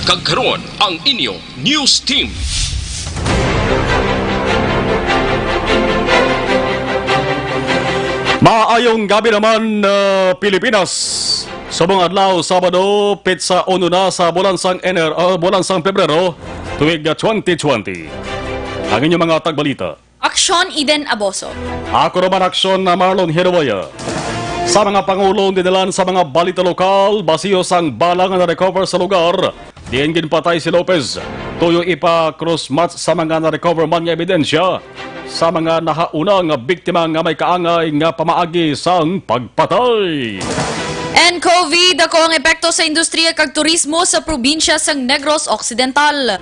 Kag karon ang inyong news team. Maayong gabi naman, Pilipinas. Sa mga adlaw, Sabado, pitsa 1 na sa bulansang Pebrero, tuwig 2020. Ang inyong mga tagbalita. Aksyon Eden Aboso. Ako naman aksyon na Marlon Genovea. Sa mga pangulong dinalan sa mga balita lokal, basiyo sang balang na recover sa lugar, diin ginpatay si Lopez. Tuyo ipa cross-match sa mga na-recover man nga ebidensya sa mga nahauna nga biktima nga may kaangay nga pamaagi sang pagpatay. And COVID, ako ang epekto sa industriya kag turismo sa probinsya sang Negros Occidental.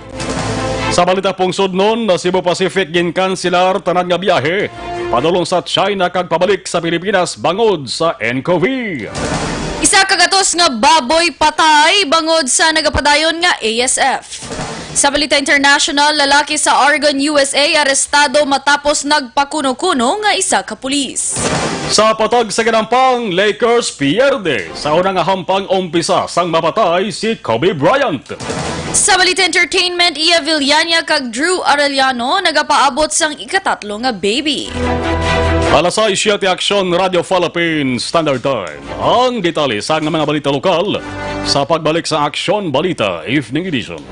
Sa balita pong sudnon, na Cebu Pacific ginkanselar tanan nga biyahe padulong sa China kag pabalik sa Pilipinas bangod sa NCOV. Isa kagatos nga baboy patay bangod sa nagapadayon nga ASF. Sa Balita International, lalaki sa Oregon, USA arestado matapos nagpakuno-kuno nga isa ka pulis. Sa patag sa ganampang, Lakers pierde sa unang hampang umpisa sang mapatay si Kobe Bryant. Sa Balita Entertainment, Ia Villania kag Drew Arellano nagapaabot sang ikatatlo nga baby. Alas 6 Aksyon Radio Philippines Standard Time. Ang detalye sa mga balita lokal sa pagbalik sa Aksyon Balita Evening Edition.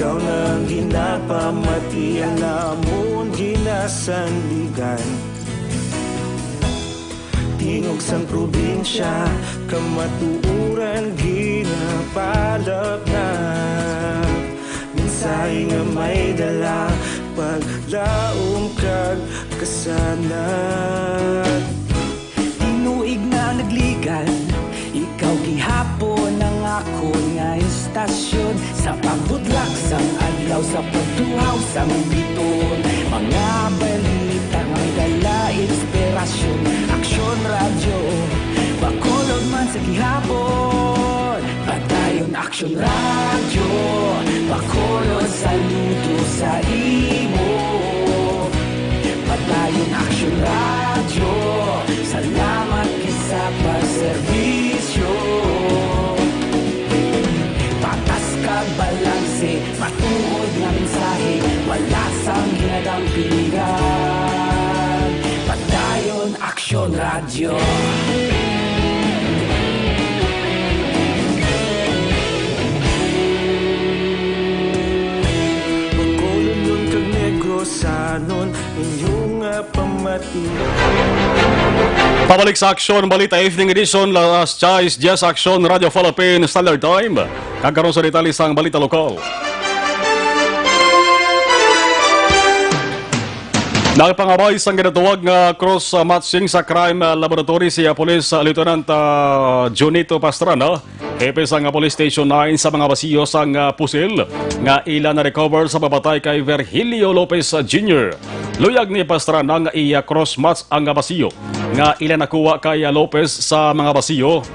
Ikaw nang ginapamati ang namon ginasandigan. Tingog sang probinsya, kamatuuran ginapalap na. Minsay nga may dala, paglaom kag kasanat. Tinuig na nagligan, ikaw gihapon ang ako nga istasyon. Sa pagbudlak sang adlaw, sa pagtuhaw sang biton. Mga balita nga dala inspirasyon. Aksyon radyo, bakolod man sa gihapon. Padayon Aksyon radyo, bakolod saludo sa imo. Padayon Aksyon radyo, salamat kisa pagserbisyo. Patas kag balanse, matuod nga mensahe, wala sang ginadampingan. Padayon Aksyon radyo. Bakolod nun kag negrosanon, inyong pamati. Pabalik sa Aksyon Balita Evening Edition, Las Chais, Jazz Aksyon Radio Philippines Standard Time. Kagkaroon sa detalye sang balita lokal. Nagpangabay sang ginatuwag nga cross-matching sa crime laboratory si Police Lieutenant Junito Pastrana, hepe sang Police Station 9 sa mga basiyo sang pusil nga ilan na recover sa pabatay kay Virgilio Lopez Jr. Luyag ni Pastrana nga cross-match ang basiyo nga ilan nakuha kay Lopez sa mga basiyo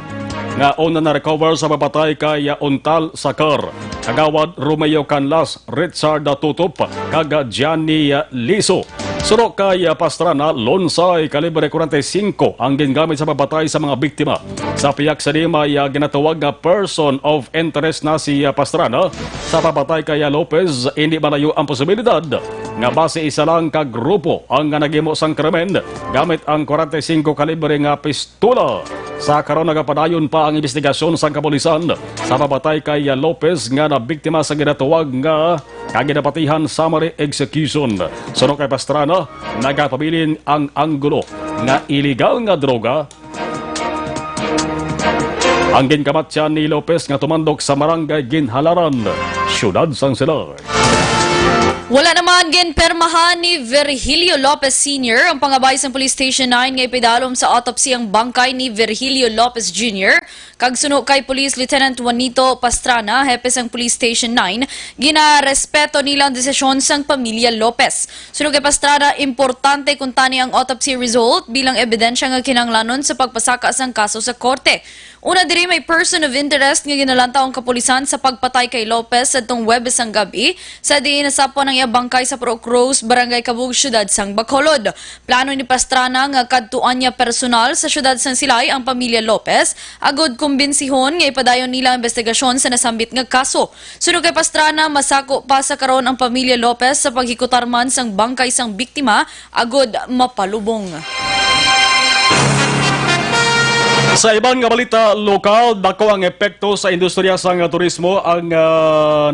nga una na recover sa papatay kay Untal Sakar, Kagawad Romeo Canlas, Richard Tutop, kag Gianni Liso. Surok kay Pastrana, lonsay kalibre 45 ang gingamit sa papatay sa mga biktima. Sa piyak sa may ginatawag na person of interest na si Pastrana sa papatay kay Lopez, hindi malayo ang posibilidad nga base isa lang ka grupo ang nagimo sang krimen gamit ang 45 kalibre nga pistola. Sa karon nagapadayon pa ang investigasyon sa kapulisan sa papatay kay Lopez nga na biktima sa ginatawag nga kaginapatihan summary execution. Sunod kay Pastrana, nagapabilin ang anggulo nga iligal nga droga ang ginkamatyan ni Lopez nga tumandok sa Barangay Ginhalaran, Siyudad San Silar. Wala naman ginpermahan ni Virgilio Lopez Sr. ang pangabay sa Police Station 9 nga ipidalom sa autopsy ang bangkay ni Virgilio Lopez Jr. Kag suno kay Police Lieutenant Juanito Pastrana, hepe sang Police Station 9, ginarespeto nila ang desisyon sang pamilya Lopez. Suno kay Pastrana, importante kung tani ang autopsy result bilang ebidensya nga kinanglanon sa pagpasaka sang kaso sa korte. Una diri may person of interest nga ginalantaw ang kapulisan sa pagpatay kay Lopez sa itong Webes ang gabi sa diin nasapon ang bangkay sa Pro Cruz, Barangay Cabug, Siyudad sang Bacolod. Plano ni Pastrana nga kadtuan niya personal sa Siyudad sang Silay ang pamilya Lopez, agod kumbensihon nga ipadayon nila ang investigasyon sa nasambit nga kaso. Sunod kay Pastrana, masako pa sa karon ang pamilya Lopez sa paghikutarman sang bangkay sang biktima, agod mapalubong. Sa ibang nga balita lokal, dako ang epekto sa industriya sang turismo ang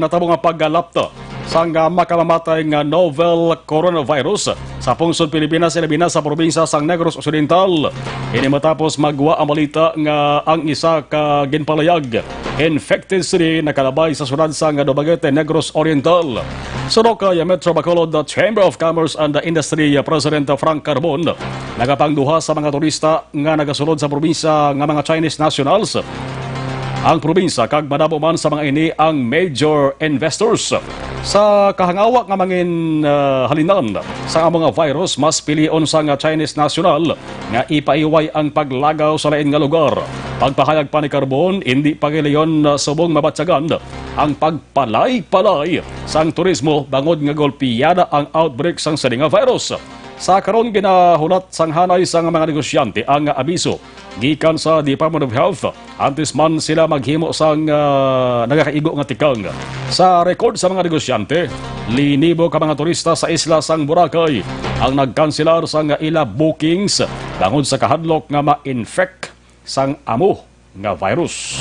natabo nga paggalapta sang makamamatay nga novel coronavirus sa pungsod Pilipinas, ilabina sa probinsya sang Negros Occidental. Ini matapos magwa ang balita nga ang isa ka ginpalayag infected city nakalabay sa sunod sang Dumaguete, Negros Oriental. Sunod kay Metro Bacolod Chamber of Commerce and Industry President Frank Carbon, nagapangduha sa mga turista nga nagasulod sa probinsya nga mga Chinese nationals. Ang probinsya kag madamo man sa mga ini ang major investors. Sa kahangawak nga mangin halinan sa mga virus, mas pilion sa nga Chinese national nga ipaiway ang paglagaw sa lain nga lugar. Pagpahayag pa ni Carbon, hindi pagiliyon subong mabatsagan ang pagpalay-palay sang turismo bangod nga golpiyada ang outbreak sang sani nga virus. Sa karon ginahulat sang hanay sang mga negosyante ang abiso gikan sa Department of Health antes man sila maghimo sang nagakaigo nga tikang. Sa record sa mga negosyante, linibo ka mga turista sa isla sang Boracay ang nagkanselar sang ila bookings bangod sa kahadlok nga ma-infect sang amo nga virus.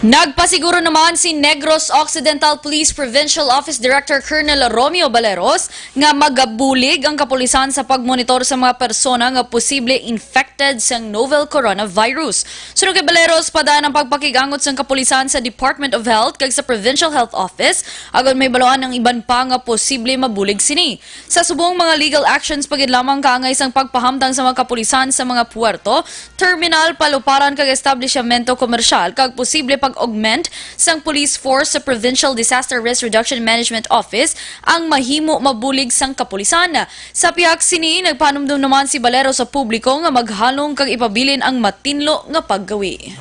Nagpasiguro naman si Negros Occidental Police Provincial Office Director Colonel Romeo Baleros nga magabulig ang kapulisan sa pagmonitor sa mga persona nga posible infected sa novel coronavirus. Sunod kay Baleros, padaan ang pagpakigangot sa kapulisan sa Department of Health kag sa Provincial Health Office agad may baloan ng iban pa nga posible mabulig sini. Sa subong mga legal actions pagid lamang kaangay sang pagpahamtang sa mga kapulisan sa mga puerto, terminal, paluparan kag establishmento komersyal kag posible pag-augment sang police force sa Provincial Disaster Risk Reduction Management Office ang mahimo mabulig sang kapulisan. Sa piyak sini, nagpanumdum naman si Balero sa publiko nga maghalong kag ipabilin ang matinlo nga paggawi.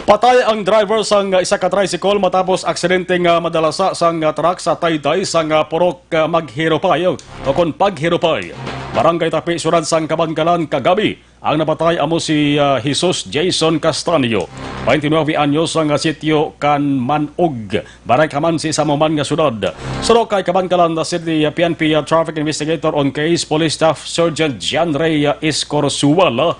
Patay ang driver sang isa ka tricycle matapos aksidente nga madalasa sang truck sa Taytay sang purok maghiropay o kon paghiropay. Barangay Tapi, Surad sang Kabangkalan kagabi. Ang napatay amo si Jesus Jason Castanio, 29 anyos ang sitio Kanmanog, Barangay Kamansi sa Maman nga sudad. Sunod kay Kabangkalan na City PNP Traffic Investigator on Case Police Staff Sergeant John Ray Escorsual.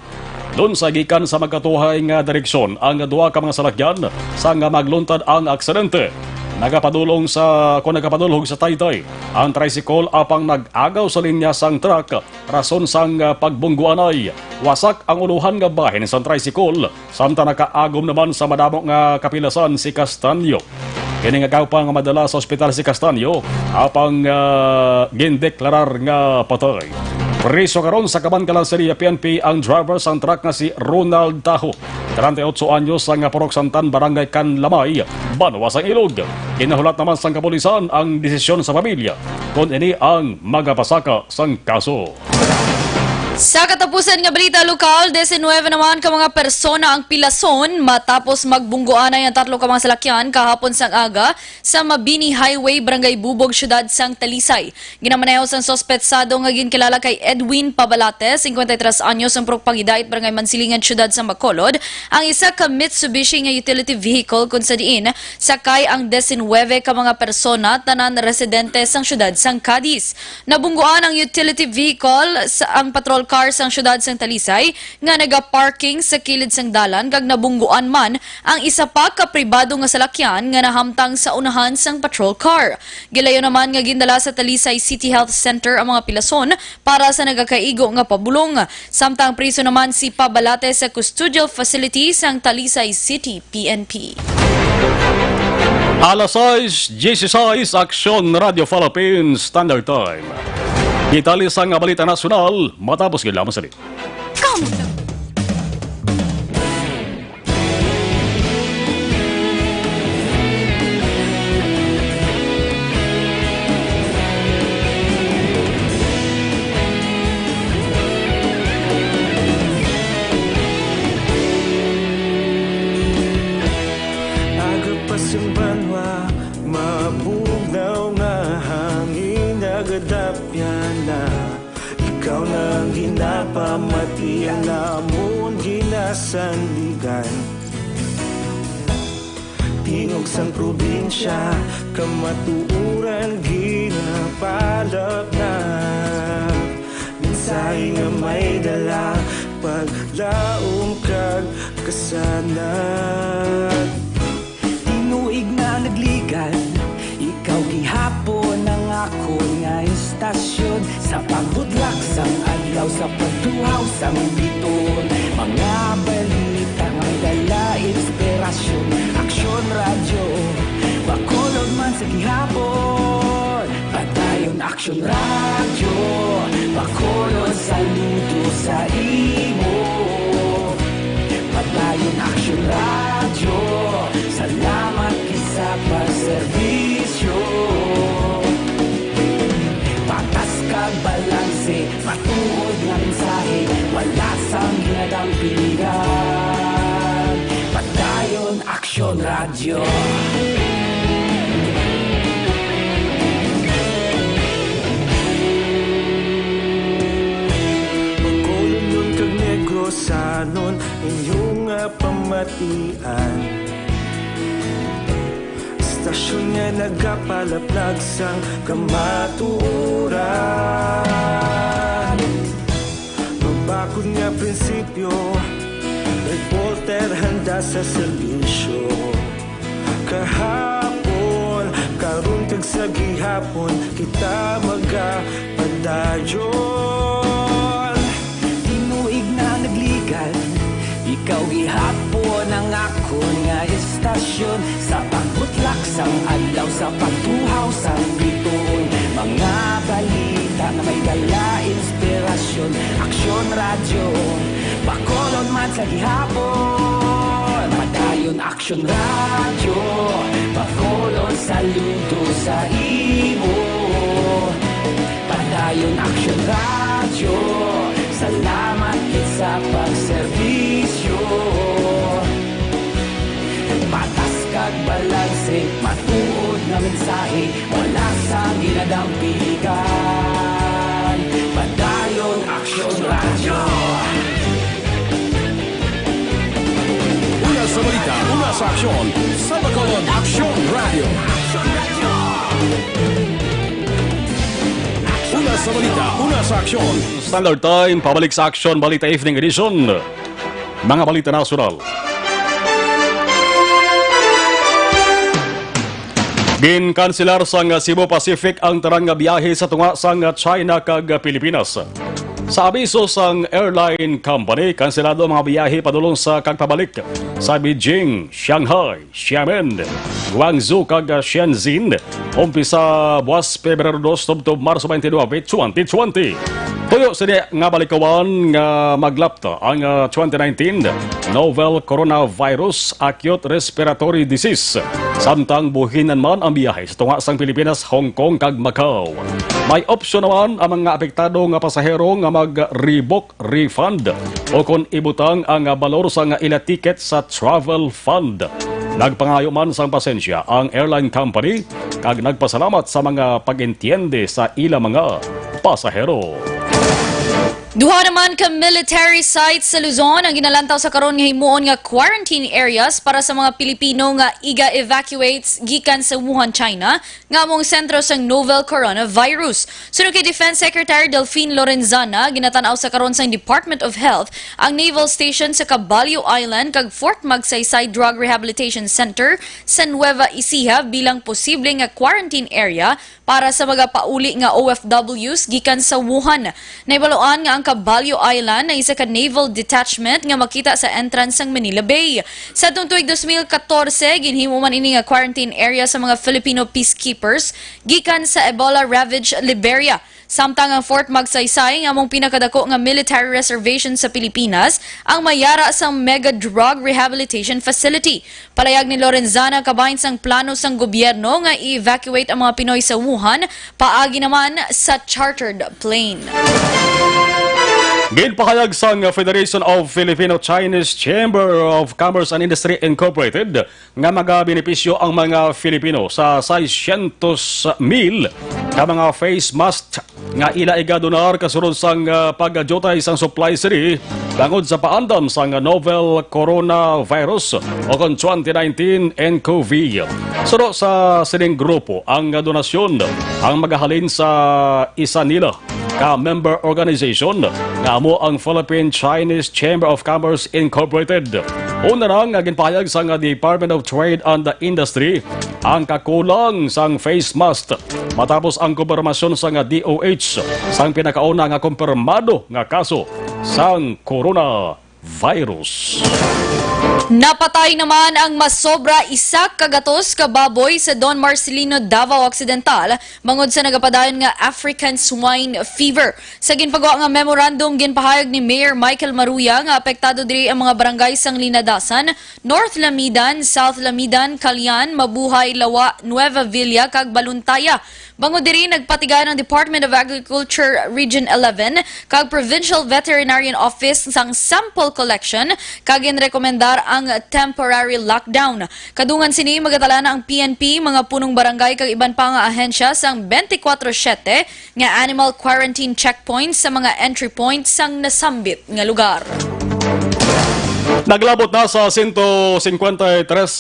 Doon sa gikan sa magkatuhay nga direksyon ang duwa ka mga salakyan sa nga magluntad ang aksidente. Nagapadulong sa Taytay ang tricycle apang nag-agaw sa linya sang truck rason sang pagbungguanay. Wasak ang uluhan nga bahin sa tricycle samtang nakaagom naman sa madamo nga kapilasan si Castanio. Kini nga pa nga madala sa ospital si Castanyo apang gindeklarar nga patay. Priso karon sa Kabankalanseria PNP ang driver sang truck nga si Ronald Taho. 38 anyos ang Purok Santan, Barangay Canlamay, Banwa sang Ilog. Ginahulat naman sang kapulisan ang desisyon sa pamilya kung ini ang magapasaka sang kaso. Sa katapusan nga balita lokal, 19 naman ka mga persona ang pilason matapos magbungguan ang tatlo ka mga salakyan kahapon sang aga sa Mabini Highway, Barangay Bubog, Syudad sang Talisay. Ginamaneho sang sospetsado nga ginkilala kay Edwin Pabalate, 53 anyos ang Pangidait, Barangay Mansilingan, Syudad sang Bacolod, ang isa ka Mitsubishi nga utility vehicle kung sa diin sakay ang 19 ka mga persona tanan residente sang Syudad sang Cadiz. Nabungguan ang utility vehicle sa ang patrol car sang syudad sang Talisay nga naga-parking sa kilid sang dalan kag nabungguan man ang isa pa ka pribado nga salakyan nga nahamtang sa unahan sang patrol car. Gilayo naman nga gindala sa Talisay City Health Center ang mga pilason para sa nagakaigo nga pabulong. Samtang priso naman si Pabalate sa custodial facility sang Talisay City PNP. Alas 6:16 Aksyon Radio Philippines Standard Time. Italis ang balita nasyonal matapos lamang salit. Aga pa siyang banwa, mabugnaw na hangin, nagadapyan na. Ikaw na ang ginapamati, ang namon ginasandigan. Tingog sang probinsya, kamatuuran ginapalap na. Minsay nga may dala, paglaom kag kasanag. Tinuig na nagligan, ikaw gihapon ang ako nga istasyon. Sa pagbudlak sang adlaw, sa pagtuhaw sang biton. Mga balita nga dala inspirasyon. Aksyon radyo, Bacolod man sa gihapon. Padayon Aksyon radyo, Bacolod saludo sa imo. Padayon Aksyon radyo, salamat kisa pagserbisyo. Patas kag balanse, matuod nga mensahe, wala sang ginadang piligan. Padayon Aksyon radyo. Bacolod nun kag Negrosanon, inyong nga pamatian. Istasyon nga nagapalaplag sang kamatuuran. Magbakod nga prinsipyo, reporter handa sa serbisyo. Kahapon, karon kag sa gihapon, kita magapadayon. Tinuig na nagligan, ikaw gihapon ang ako nga istasyon. Sa pagbutlak sang adlaw, sa pagtuhaw sang biton. Mga balita na may dala inspirasyon. Aksyon radyo, Bacolod man sa gihapon. Padayon Aksyon radyo, Bacolod saludo sa imo. Padayon Aksyon radyo, salamat sa pagserbisyo. Patas kag balanse, matuod na mensahe, wala sa ginadang piligan. Padayon Aksyon radyo. Una sa balita, una sa aksyon, sa Bacolod Aksyon Radio. Una sa balita, una sa aksyon. Standard Time, pabalik sa Aksyon Balita Evening Edition. Mga balita nasyonal. Ginkanselar sang Cebu Pacific ang tarang nga biyahe sa tunga sang China kag Pilipinas. Sa abiso sang airline company, kanselado ang mga biyahe padulong sa kagpabalik sa Beijing, Shanghai, Xiamen, Guangzhou kag Shenzhen umpisa buwas Pebrero 2 tubtob Marso 29, 2020. Tuyo sa nga balikawan nga maglapta ang 2019 novel coronavirus acute respiratory disease. Samtang buhinan man ang biyahe sa tunga sang Pilipinas, Hong Kong kag Macau. May opsyon naman ang mga apektado nga pasahero nga mag-rebook refund o kung ibutang ang balor sa nga ila ticket sa travel fund. Nagpangayo man sang pasensya ang airline company kag nagpasalamat sa mga pag-entiende sa ila mga pasahero. Duha naman ka military sites sa Luzon ang ginalantaw sa karon nga himuon nga quarantine areas para sa mga Pilipino nga iga-evacuates gikan sa Wuhan, China, nga among sentro sang novel coronavirus. Sunod kay Defense Secretary Delphine Lorenzana, ginatanaw sa karon sang Department of Health ang naval station sa Caballo Island kag Fort Magsaysay Drug Rehabilitation Center sa Nueva Ecija bilang posible nga quarantine area para sa mga pauli nga OFWs gikan sa Wuhan. Naibaloan nga ang Caballo Island na isa ka naval detachment nga makita sa entrance ng Manila Bay. Sa tuig 2014, ginhimo man ini nga quarantine area sa mga Filipino peacekeepers gikan sa Ebola-ravaged Liberia. Samtang ang Fort Magsaysay nga among pinakadako nga military reservation sa Pilipinas ang mayara sa mega drug rehabilitation facility. Palayag ni Lorenzana kabahin sang plano sang gobyerno nga i-evacuate ang mga Pinoy sa Wuhan paagi naman sa chartered plane. Ginpahayag sang Federation of Filipino-Chinese Chamber of Commerce and Industry Incorporated nga magabenepisyo ang mga Filipino sa 600,000 ka mga face mask nga ila igadonar kasunod sang pagajotay sang supply city bangod sa paandam sang novel coronavirus o kon 2019 nCoV. Suro sa sining grupo ang donasyon ang magahalin sa isa nila ka member organization nga amo ang Philippine Chinese Chamber of Commerce Incorporated. Una lang nga ginpahayag sa Department of Trade and Industry ang kakulang sang face mask matapos ang kumpirmasyon sa DOH sang pinakauna nga kumpirmado nga kaso sang coronavirus. Napatay naman ang masobra isa kagatos ka baboy sa Don Marcelino, Davao Occidental bangod sa nagapadayon nga African swine fever. Sa ginpagawa nga memorandum ginpahayag ni Mayor Michael Maruya nga apektado diri ang mga barangay sang Linadasan, North Lamidan, South Lamidan, Calian, Mabuhay, Lawa, Nueva Villa kag Baluntaya. Bangod diri nagpatigayon ang Department of Agriculture Region 11 kag Provincial Veterinarian Office sang sample collection kag ginrekomendar ang temporary lockdown. Kadungan sini magatala na ang PNP, mga punong barangay kag iban pa nga ahensya sang 24/7 nga animal quarantine checkpoints sa mga entry points sang nasambit nga lugar. Naglabot na sa 153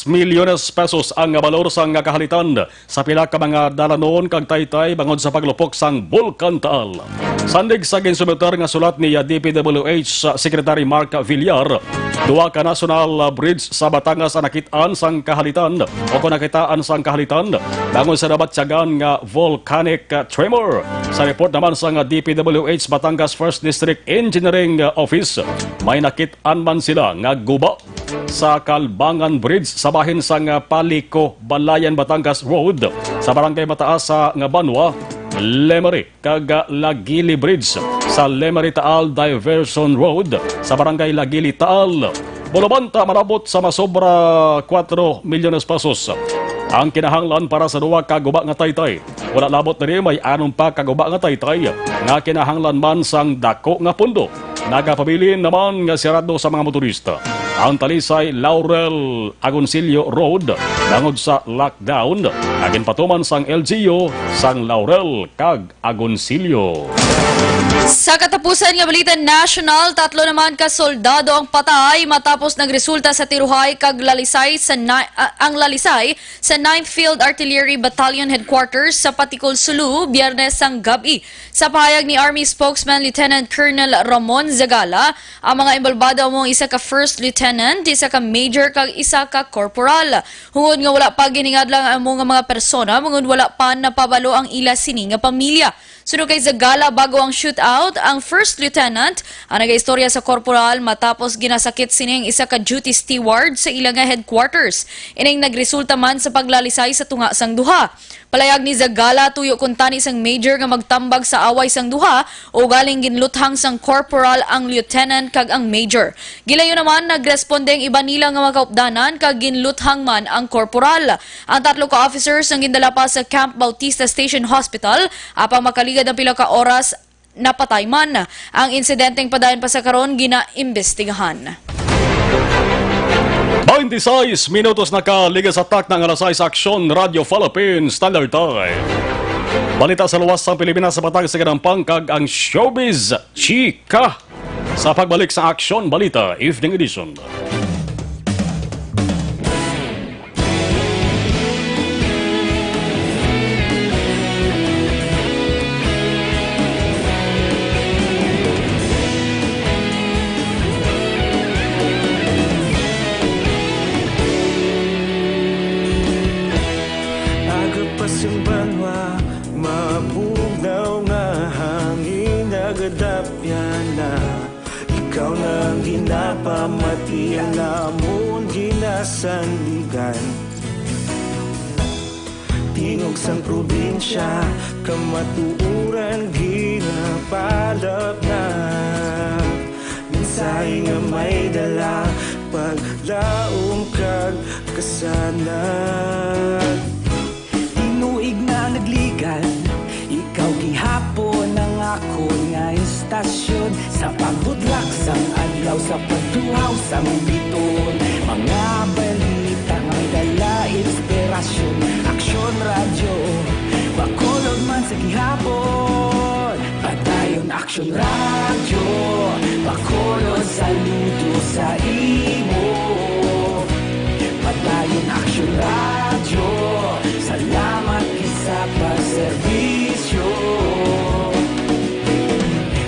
milyones pesos ang balor sang kahalitan sa pila ka mga dalanon kag taytay bangod sa paglupok sang Bulkan Taal. Sandig sa ginsumitar nga sulat ni DPWH Secretary Mark Villar, duwa ka national bridge sa Batangas ang nakitaan sang kahalitan o kung nakitaan sang kahalitan bangod sa nabatyagan nga volcanic tremor. Sa report naman sa DPWH Batangas 1st District Engineering Office, may nakitaan man sila nga guba sa Kalbangan Bridge sa bahin sang Paliko, Balayan, Batangas Road sa barangay Mataas sa Banwa, Lemery kag Lagili Bridge sa Lemery Taal Diversion Road sa barangay Lagili Taal. Bolobanta manabot sa masobra 4 milyones pesos ang kinahanglan para sa duwa ka guba nga taytay. Wala labot na rin may anong pa kaguba nga taytay nga kinahanglan man sang dako nga pundo. Nagapabilin naman nga sirado sa mga motorista ang Talisay Laurel Agoncillo Road bangod sa lockdown. Agin patuman sang LGU sang Laurel kag Agoncillo. Sa katapusan nga balita national, 3 naman ka soldado ang patay matapos nagresulta sa tiruhay kag lalisay sa ang lalisay sa 9th Field Artillery Battalion Headquarters sa Patikol, Sulu, Biyernes sang gabi. Sa pahayag ni Army spokesman Lieutenant Colonel Ramon Zagala, ang mga imbalbado mong isa ka first lieutenant, isa ka major kag isa ka corporal. Hungod nga wala pa giningadlang ang mga persona, hungod wala pa napabalo ang ila sini nga pamilya. Sunod kay Zagala bago ang shootout, ang First Lieutenant ang nagaistorya sa korporal matapos ginasakit sining isa ka duty steward sa ilang headquarters. Ining nagresulta man sa paglalisay sa tunga sang duha. Palayag ni Zagala tuyo kuntani sang major nga magtambag sa away sang duha o galing ginluthang sang corporal ang lieutenant kag ang major. Gilayo naman nagresponde ang iba nila nga makaupdanan kag ginluthang man ang corporal. Ang tatlo ka officers ang gindala pa sa Camp Bautista Station Hospital apang makaligad ang pila ka oras napatay man. Ang insidenteng padayon pa sa karon ginaimbestigahan. 26 minutos nakaliga sa tak ng alas 6 Aksyon Radio Philippines Standard Time. Balita sa luwas ng Pilipinas sa patag sa ganampang kag ang showbiz chika sa pagbalik sa Aksyon Balita Evening Edition. Simbanwa, mabugnaw nga hangin nagadapyan na ikaw nang ginapamati ang namon ginasanligan. Tingog sang probinsya, kamatuuran ginapalap na minsay nga may dala paglaom kag kasanag. Inuig na nagligan, ikaw gihapon ang ako nga istasyon. Sa paghudlak sang adlaw, sa pagtuhaw sang biton. Mga balita nga dala inspirasyon. Aksyon radyo, bakolod man sa gihapon. Padayon Aksyon radyo, bakolod saludo sa imo. Padayon Aksyon radyo, salamat sa pagserbisyo.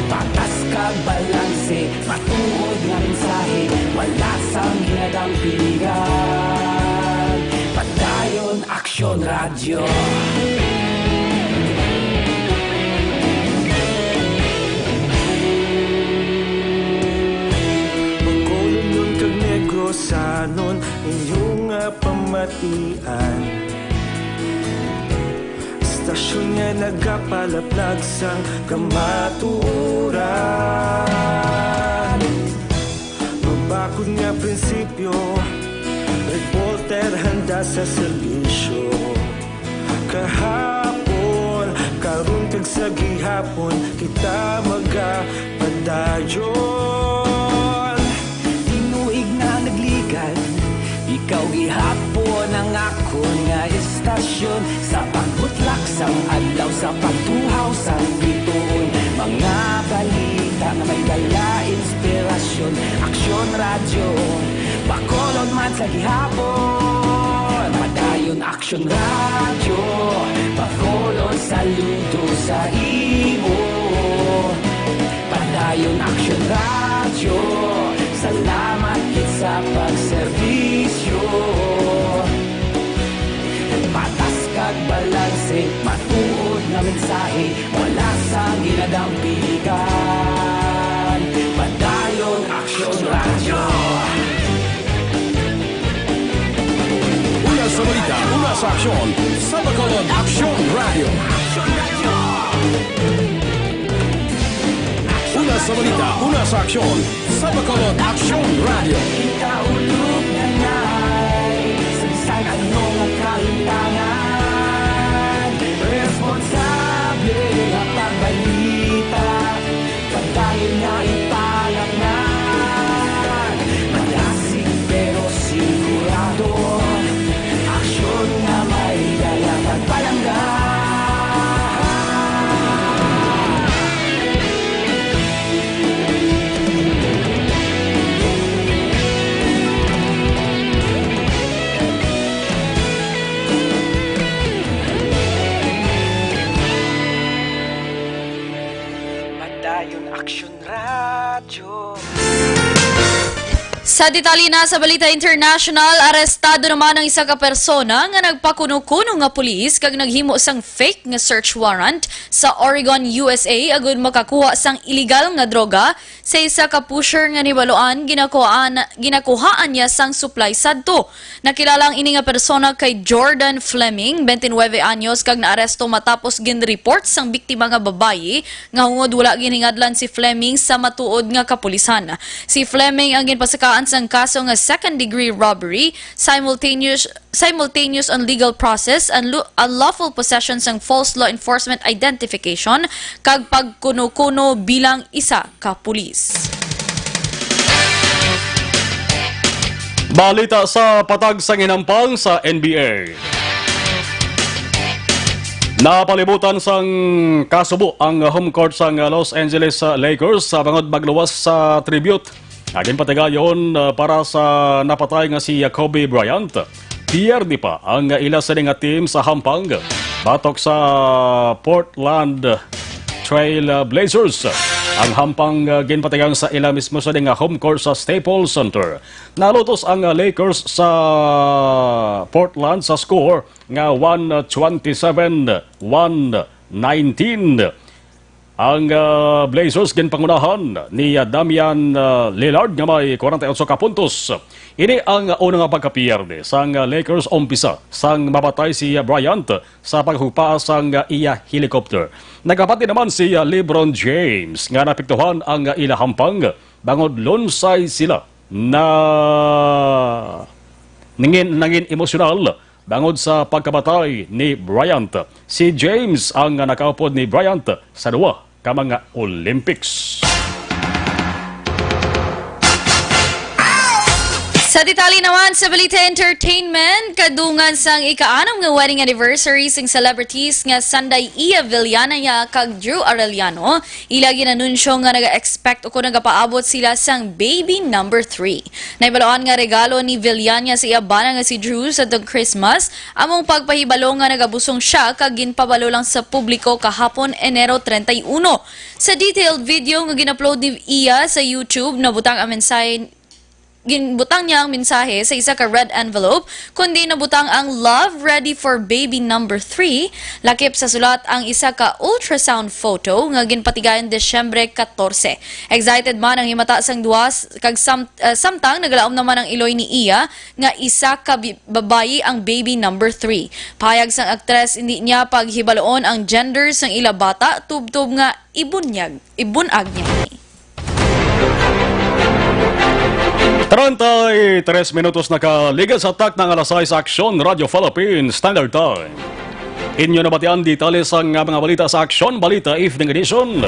Patas kag balanse, matuod nga mensahe, wala sang ginadampiligan. Padayon Aksyon radyo. Pagkulong nun kag negosanon, inyong pamatian. Stasyon nga nagapalaplag sang kamaturan. Mabakod nga prinsipyo, reporter handa sa serbisyo. Kahapon, karun kag sa gihapon, kita magapadayon. Tinuig na nagligan, ikaw gihapon ang ako nga istasyon. Sa pagbutlak sang adlaw, sa pagtuhaw sang biton. Mga balita na may dala inspirasyon. Aksyon radyo, bakolod man sa gihapon. Padayon Aksyon radyo, bakolod saludo sa imo. Padayon Aksyon radyo, salamat kit sa pagserbisyo. Patas kag balanse, matuod na mensahe, wala sang ginadampiligan. Padayon Aksyon radyo. Una sa balita, una sa aksyon, sa Bacolod Aksyon Radio. Una sa balita, una sa aksyon, sa Bacolod Aksyon Radio. Ikaulog na na'y sabisan anong ang kahintangan. Responsable ang pagbalita, pagdahin na ipalaknan. Malasig pero sigurado, aksyon na may dala pagpalanggan. Sa detalye na sa Balita International, arestado naman ang isa ka persona nga nagpakuno-kuno nga pulis kag naghimo sang fake nga search warrant sa Oregon, USA agud makakuha sang illegal nga droga sa isa ka pusher nga nibaloan ginakuhaan niya sang supply sadto. Nakilala ang ini nga persona kay Jordan Fleming, 29 anyos kag naaresto matapos ginreport sang biktima nga babayi nga hungod wala giningadlan si Fleming sa matuod nga kapulisan. Si Fleming ang ginpasakaan sang kaso nga second-degree robbery, simultaneous unlegal process, and unlawful possession sang false law enforcement identification kag pagkuno-kuno bilang isa ka pulis. Balita sa patag sang inampang sa NBA. Napalibutan sang kasubo ang home court sang Los Angeles Lakers sa bangod magluwas sa tribute. Agin patigayon para sa napatay nga si Kobe Bryant. Pierdi pa ang ila sa nga team sa hampang batok sa Portland Trail Blazers. Ang hampang ginpatigang sa ila mismo sa nga home court sa Staples Center. Nalutos ang Lakers sa Portland sa score nga 127-119. Ang Blazers ginpangunahan ni Damian Lillard nga may 48 ka puntos. Ini ang unang pagkapierde sang Lakers umpisa sang mabatay si Bryant sa paghupa sang iya helicopter. Nagapati naman si LeBron James nga napiktuhan ang ila hampang bangod lonsay sila na nangin emosyonal bangod sa pagkabatay ni Bryant. Si James ang nakaupod ni Bryant sa duwa ka mga Olympics. Sa detalye naman sa Balita Entertainment, kadungan sang ika-6 nga wedding anniversary sing celebrities nga Sanday Iya Villania kag Drew Arellano, ila ginanunsyo nga naga-expect o kung nagapaabot sila sang baby number 3. Naibaloan nga regalo ni Villania sa iyabana nga si Drew sa tong Christmas, among pagpahibalo nga nagabusong siya kag ginpabalo lang sa publiko kahapon Enero 31. Sa detailed video nga ginupload ni Iya sa YouTube, nabutang ang mensahe ginbutang niya ang mensahe sa isa ka red envelope, kundi nabutang ang love ready for baby number 3. Lakip sa sulat ang isa ka ultrasound photo nga ginpatigayon Desyembre 14. Excited man ang himata sang duwas kag samtang naglaom naman ang iloy ni Iya nga isa ka babayi ang baby number 3. Payag sang aktres hindi niya paghibaloon ang gender sang ila bata tubtob nga ibunag niya. 33 minutos nakaligas sa tak ng alas 6 sa Aksyon Radio Philippines Standard Time. Inyo nabatian detalye sa mga balita sa Aksyon Balita Evening Edition,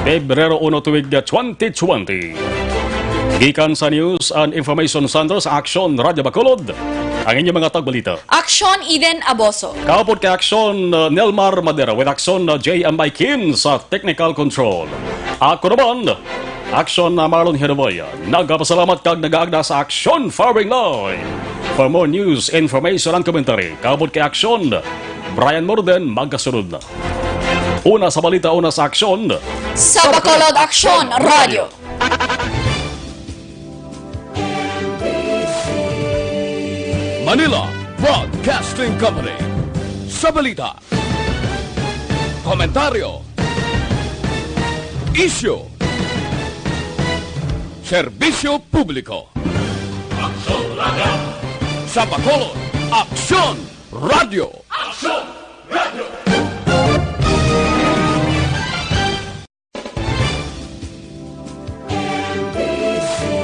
Pebrero 1 tuwig 2020. Gikan sa News and Information Center sa Aksyon Radio Bacolod, ang inyong mga tagbalita. Aksyon Eden Aboso. Kaupod kay Aksyon Nelmar Madera with Aksyon J.M. Kin sa Technical Control. Ako naman, Aksyon Marlon Genovea. Nagpasalamat kag nagaagda sa Aksyon Firing Line. For more news, information, and commentary, kaupod kay Aksyon Brian Morden, magkasunod na. Una sa balita, una sa Aksyon. Sa Bacolod Aksyon Radio. Manila Broadcasting Company. Sa balita, komentaryo, issue, serbisyo publiko. Aksyon Radio. Sa Bacolod, Aksyon Radio.